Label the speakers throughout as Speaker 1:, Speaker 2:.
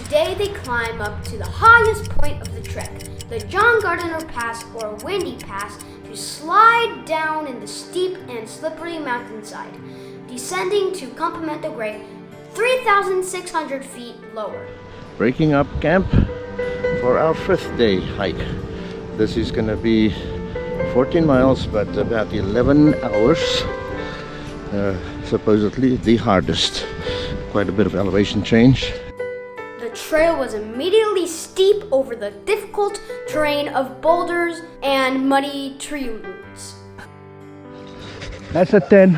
Speaker 1: Today they climb up to the highest point of the trek, the John Gardner Pass or Windy Pass, to slide down in the steep and slippery mountainside, descending to Campamento Grey, 3,600 feet lower.
Speaker 2: Breaking up camp for our 5th day hike. This is going to be 14 miles, but about 11 hours. Supposedly the hardest. Quite a bit of elevation change.
Speaker 1: The trail was immediately steep over the difficult terrain of boulders and muddy tree roots.
Speaker 2: That's a 10.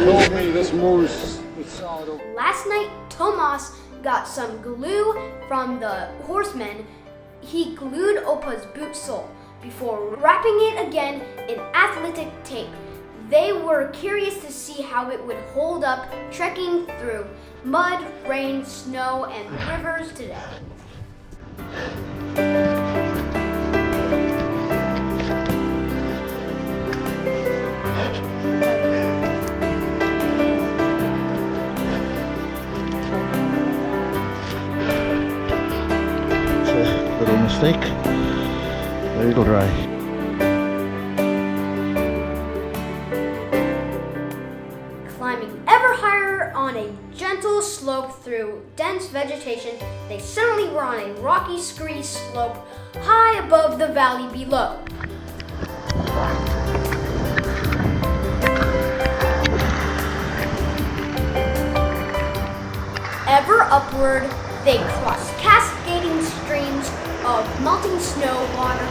Speaker 3: Told me this moose is solid.
Speaker 1: Last night, Tomas got some glue from the horsemen. He glued Opa's boot sole before wrapping it again in athletic tape. They were curious to see how it would hold up trekking through mud, rain, snow, and rivers today.
Speaker 2: Little mistake, but it'll dry.
Speaker 1: Climbing ever higher on a gentle slope through dense vegetation, they suddenly were on a rocky, scree slope high above the valley below. Ever upward, they crossed cascading streams of melting snow water,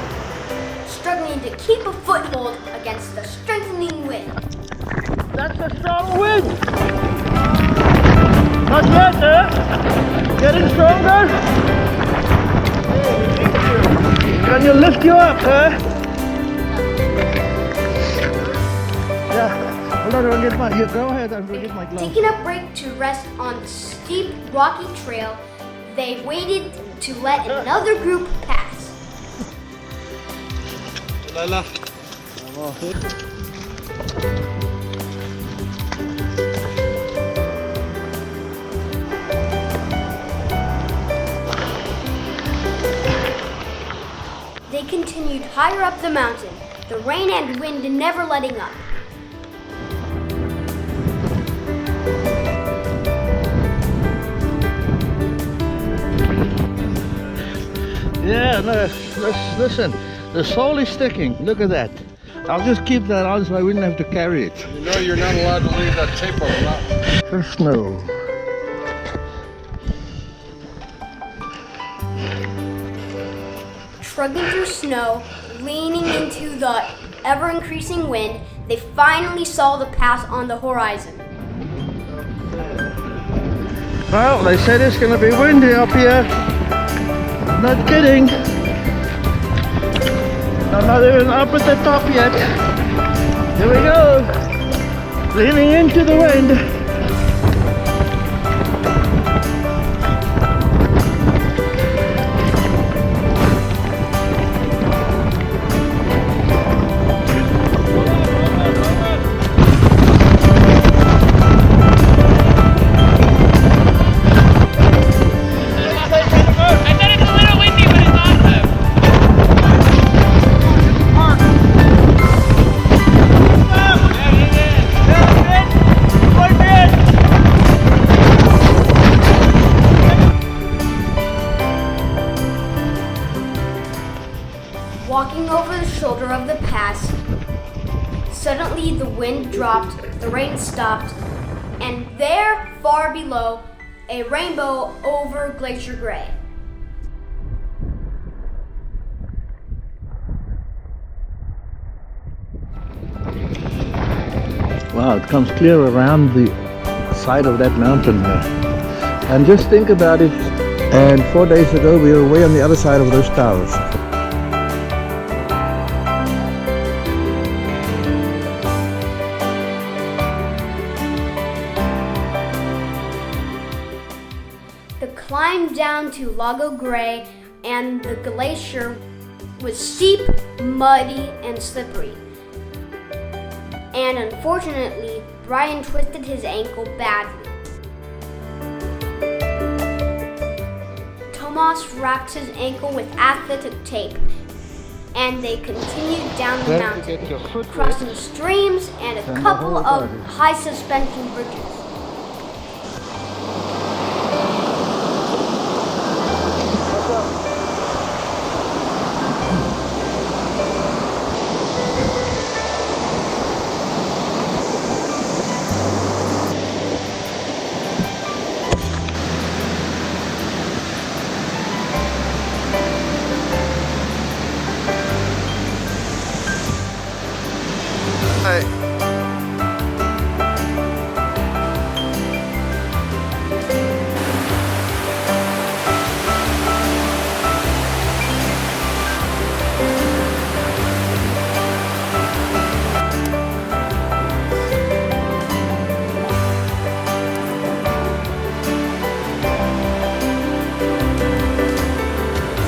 Speaker 1: struggling to keep a foothold against the strengthening wind.
Speaker 2: That's a strong wind! Not yet, eh? Getting stronger? Can you lift you up, eh? Yeah. Hold on, I'll get my, you go ahead, I'll get my gloves.
Speaker 1: Taking a break to rest on the steep, rocky trail, they waited to let another group pass.
Speaker 2: Lala. I'm all hit.
Speaker 1: They continued higher up the mountain, the rain and wind never letting up.
Speaker 2: Yeah, no, listen, the sole is sticking. Look at that. I'll just keep that on so I wouldn't have to carry it.
Speaker 3: You know you're not allowed to leave that tape on the mountain.
Speaker 2: For snow.
Speaker 1: Trudging through snow, leaning into the ever-increasing wind, they finally saw the pass on the horizon.
Speaker 2: Well, they said it's going to be windy up here. Not kidding. I'm not even up at the top yet. Here we go. Leaning into the wind.
Speaker 1: Walking over the shoulder of the pass, suddenly the wind dropped, the rain stopped, and there, far below, a rainbow over Glacier Grey.
Speaker 2: Wow, it comes clear around the side of that mountain there. And just think about it, and 4 days ago we were way on the other side of those towers.
Speaker 1: The climb down to Lago Grey and the glacier was steep, muddy, and slippery. And unfortunately, Brian twisted his ankle badly. Tomas wrapped his ankle with athletic tape, and they continued down the mountain, crossing streams and a couple of high suspension bridges.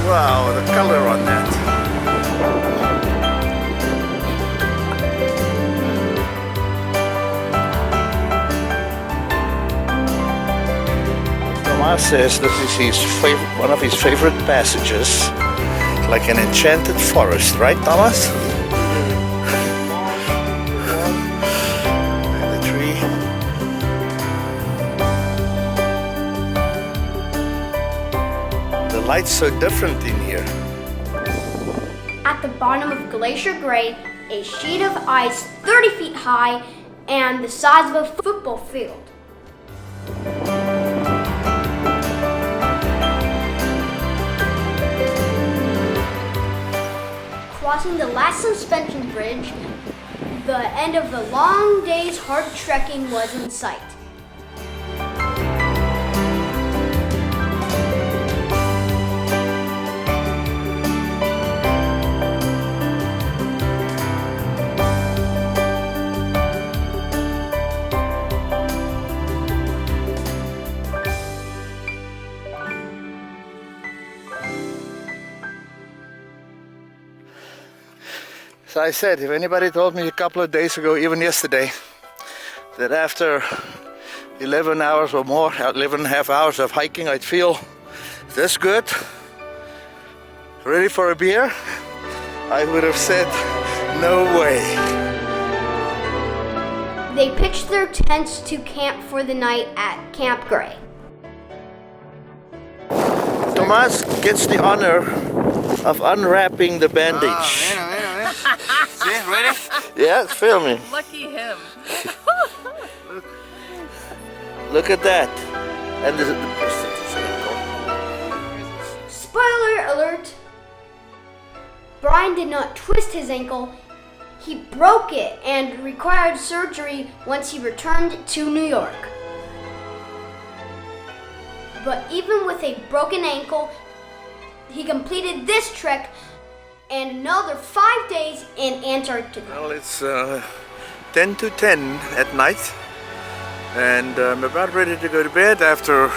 Speaker 2: Wow, the color on that. Tomas says this is one of his favorite passages, like an enchanted forest, right, Thomas? And the tree. The light's so different in here.
Speaker 1: At the bottom of Glacier Grey, a sheet of ice 30 feet high and the size of a football field. Crossing the last suspension bridge, the end of the long day's hard trekking was in sight.
Speaker 2: So I said, if anybody told me a couple of days ago, even yesterday, that after 11 hours or more, 11 and a half hours of hiking, I'd feel this good, ready for a beer, I would have said, no way.
Speaker 1: They pitched their tents to camp for the night at Camp Grey.
Speaker 2: Tomas gets the honor of unwrapping the bandage.
Speaker 3: See, ready?
Speaker 2: Yeah, it's filming.
Speaker 4: Lucky him.
Speaker 2: Look at that. And the
Speaker 1: Spoiler alert! Brian did not twist his ankle, he broke it and required surgery once he returned to New York. But even with a broken ankle, he completed this trek and another 5 days in Antarctica.
Speaker 2: Well, it's 10 to 10 at night, and I'm about ready to go to bed after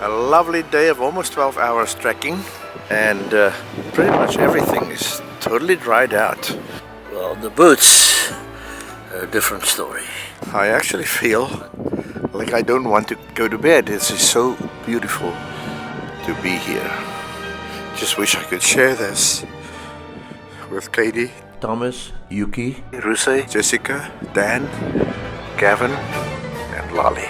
Speaker 2: a lovely day of almost 12 hours trekking, and pretty much everything is totally dried out. Well, the boots are a different story. I actually feel like I don't want to go to bed. It's just so beautiful to be here. Just wish I could share this with Katie, Thomas, Yuki, Rusey, Jessica, Dan, Gavin, and Lolly.